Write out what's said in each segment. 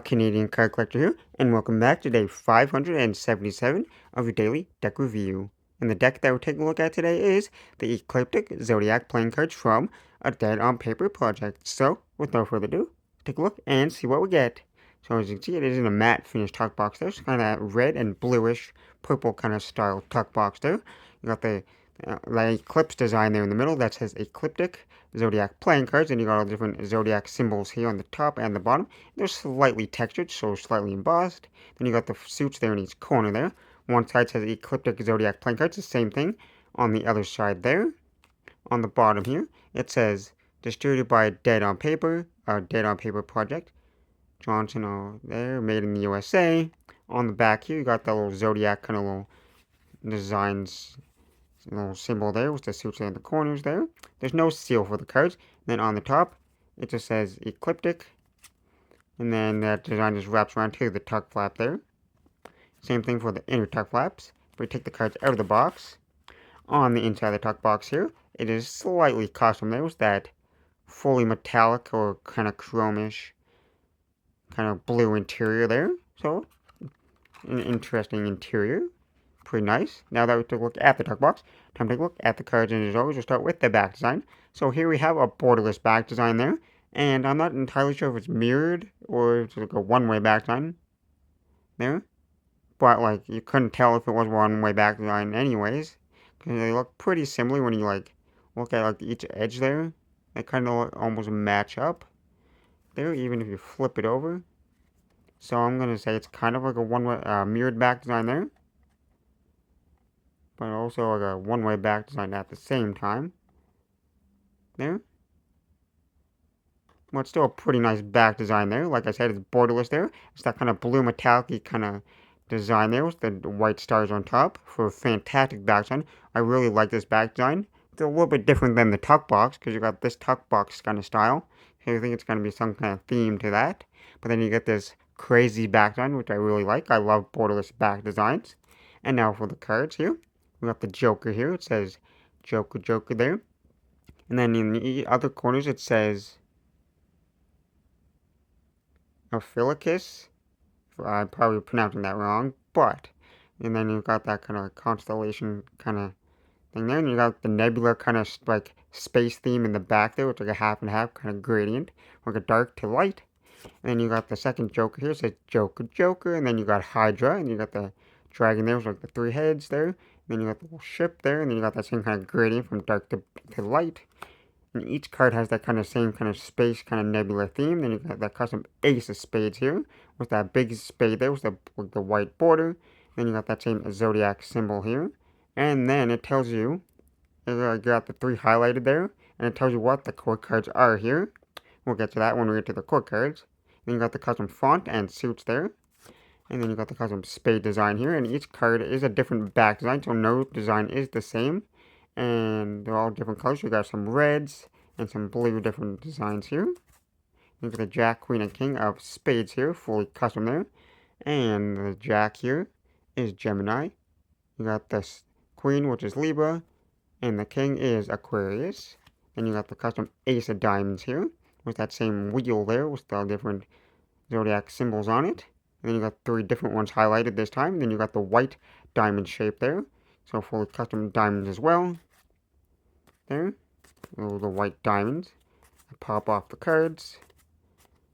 Canadian card collector here, and welcome back to day 577 of your daily deck review. And the deck that we're taking a look at today is the Ecliptic Zodiac playing cards from a Dead on Paper project. So, with no further ado, take a look and see what we get. So as you can see, it is in a matte finish tuck box there. It's kind of that red and bluish purple kind of style tuck box there. You got the eclipse design there in the middle that says Ecliptic Zodiac playing cards, and you got all the different Zodiac symbols here on the top and the bottom. They're slightly textured, so slightly embossed. Then you got the suits there in each corner there. One side says Ecliptic Zodiac playing cards, the same thing on the other side there. On the bottom here, it says distributed by Dead on Paper, our Dead on Paper project. Johnson there, made in the USA. On the back here, you got the little Zodiac kind of little designs, little symbol there with the suits in the corners there. There's no seal for the cards. Then on the top, it just says Ecliptic. And then that design just wraps around to the tuck flap there. Same thing for the inner tuck flaps. If we take the cards out of the box, on the inside of the tuck box here, it is slightly custom. There was that fully metallic or kind of chromish, kind of blue interior there. So, an interesting interior. Pretty nice. Now that we took a look at the tuck box, time to take a look at the cards, and as always, we'll start with the back design. So here we have a borderless back design there, and I'm not entirely sure if it's mirrored or if it's like a one-way back design there, but like you couldn't tell if it was one-way back design anyways, because they look pretty similar when you like look at like each edge there. They kind of almost match up there, even if you flip it over. So I'm gonna say it's kind of like a one-way mirrored back design there, but also like a one-way back design at the same time. There. Well, it's still a pretty nice back design there. Like I said, it's borderless there. It's that kind of blue metallic kind of design there with the white stars on top for a fantastic back design. I really like this back design. It's a little bit different than the tuck box because you got this tuck box kind of style. So I think it's going to be some kind of theme to that. But then you get this crazy back design, which I really like. I love borderless back designs. And now for the cards here. We got the Joker here. It says Joker, Joker there. And then in the other corners it says Ophilicus. I'm probably pronouncing that wrong, but. And then you've got that kind of constellation kind of thing there. And you got the nebula kind of like space theme in the back there, which is like a half and half kind of gradient, like a dark to light. And then you got the second Joker here, it says Joker, Joker. And then you got Hydra, and you got the dragon there with like the three heads there. And then you got the little ship there, and then you got that same kind of gradient from dark to light. And each card has that kind of same kind of space kind of nebula theme. Then you got that custom ace of spades here with that big spade there with the white border. Then you got that same zodiac symbol here. And then it tells you, you got the three highlighted there. And it tells you what the core cards are here. We'll get to that when we get to the core cards. Then you got the custom font and suits there. And then you got the custom spade design here. And each card is a different back design, so no design is the same. And they're all different colors. You got some reds and some blue different designs here. You got the Jack, Queen, and King of Spades here, fully custom there. And the Jack here is Gemini. You got this Queen, which is Libra, and the King is Aquarius. And you got the custom Ace of Diamonds here, with that same wheel there, with the different zodiac symbols on it. And then you got three different ones highlighted this time. Then you got the white diamond shape there. So fully custom diamonds as well. There. The white diamonds. Pop off the cards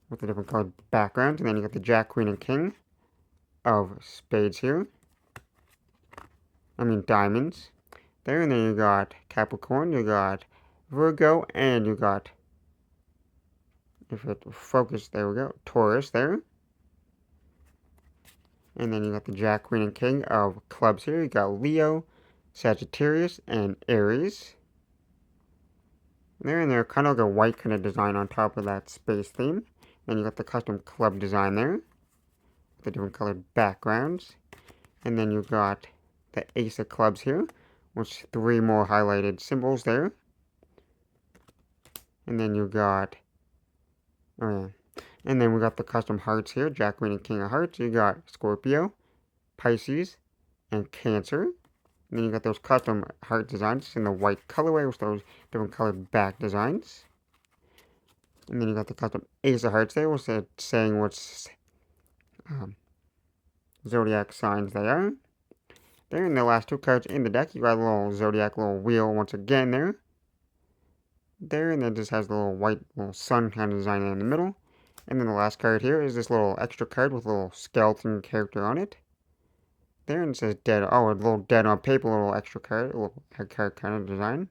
with the different colored backgrounds. And then you got the Jack, Queen, and King of Spades here. I mean diamonds. There. And then you got Capricorn. You got Virgo. And you got, if it focus, there we go, Taurus there. And then you got the Jack, Queen, and King of Clubs here. You got Leo, Sagittarius, and Aries. There, and they're kind of like a white kind of design on top of that space theme. Then you got the custom club design there. The different colored backgrounds. And then you got the Ace of Clubs here, which three more highlighted symbols there. And then you got, and then we got the custom hearts here, Jack, Queen, and King of Hearts. You got Scorpio, Pisces, and Cancer. And then you got those custom heart designs in the white colorway with those different colored back designs. And then you got the custom Ace of Hearts there, which is saying what's zodiac signs they are. There, in the last two cards in the deck, you got a little zodiac little wheel once again there. There, and then just has the little white little sun kind of design in the middle. And then the last card here is this little extra card with a little skeleton character on it. There, and it says dead. Oh, a little dead on paper, a little extra card, a little card kind of design.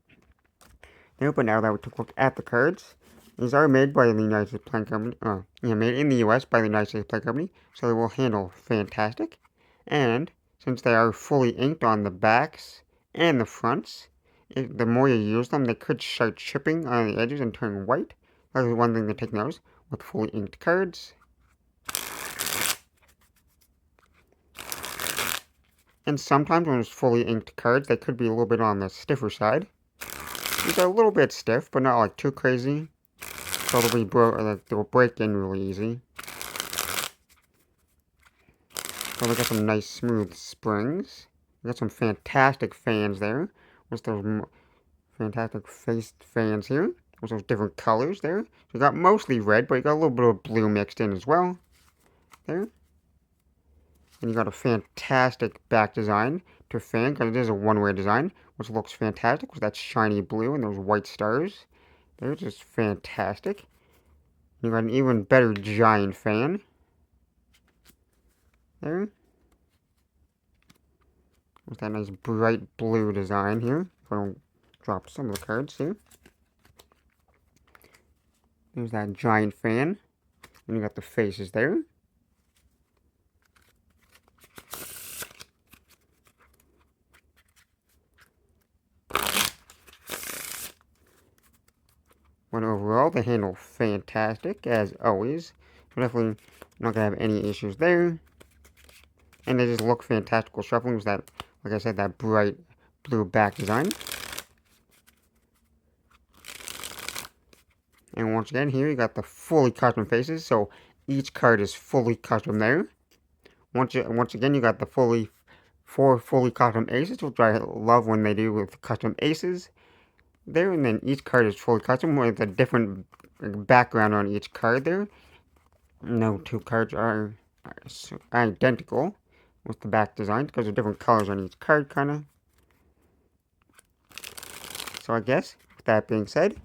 There, but now that we took a look at the cards, these are made by the United States Playing Company. Made in the U.S. by the United States Playing Company, so they will handle fantastic. And since they are fully inked on the backs and the fronts, the more you use them, they could start chipping on the edges and turn white. That is one thing to take notice with fully inked cards. And sometimes when it's fully inked cards, they could be a little bit on the stiffer side. These are a little bit stiff, but not like too crazy. So they'll break in really easy. So we got some nice smooth springs. We got some fantastic fans there. With those fantastic faced fans here. With those different colors there. So you got mostly red, but you got a little bit of blue mixed in as well. There. And you got a fantastic back design to fan, because it is a one-way design, which looks fantastic with that shiny blue and those white stars. They're just fantastic. You got an even better giant fan. There. With that nice bright blue design here. If I don't drop some of the cards here. There's that giant fan. And you got the faces there. But overall, they handle fantastic, as always. So definitely not going to have any issues there. And they just look fantastic with shuffling with that, like I said, that bright blue back design. And once again, here you got the fully custom faces. So each card is fully custom there. Once again, you got the four fully custom aces, which I love when they do with custom aces. There, and then each card is fully custom with a different background on each card there. No two cards are identical with the back design because of different colors on each card, kind of. So I guess, with that being said,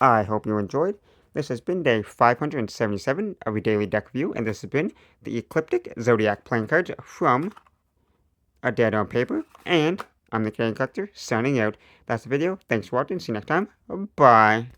I hope you enjoyed. This has been day 577 of a daily deck review, and this has been the Ecliptic Zodiac playing cards from A Dead on Paper, and I'm the Canadian Collector, signing out. That's the video. Thanks for watching. See you next time. Bye.